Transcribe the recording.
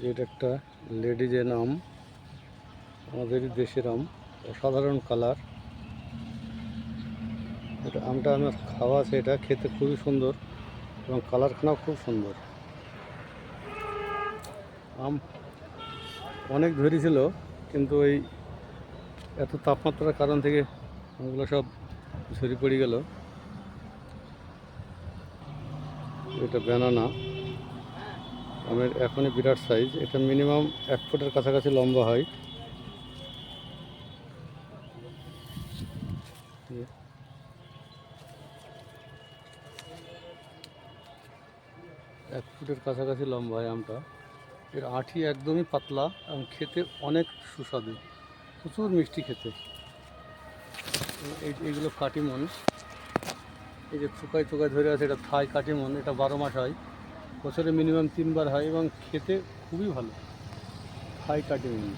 যেটা একটা লেডিজের আম, আমাদের দেশের আম, অসাধারণ কালার। এটা আমটা আমার খাওয়া আছে, এটা খেতে খুবই সুন্দর এবং কালারখানাও খুব সুন্দর। আম অনেক ধরেছিল, কিন্তু এই এত তাপমাত্রার কারণ থেকে আমগুলো সব ঝরে পড়ে গেল। এটা ব্যানানা আমের এখনই বিরাট সাইজ, এটা মিনিমাম 1 ফুটের কাছাকাছি লম্বা হয়। 1 ফুটের কাছাকাছি লম্বা হয় আমটা। এর আঁটি একদমই পাতলা এবং খেতে অনেক সুস্বাদু, প্রচুর মিষ্টি খেতে। এইগুলো কাটিমন, এই যে থোকায় থোকায় ধরে আছে, এটা থাই কাটিমন। এটা 12 মাস হয়, বছরে মিনিমাম 3 বার হয় এবং খেতে খুবই ভালো। থাই কাটিমন।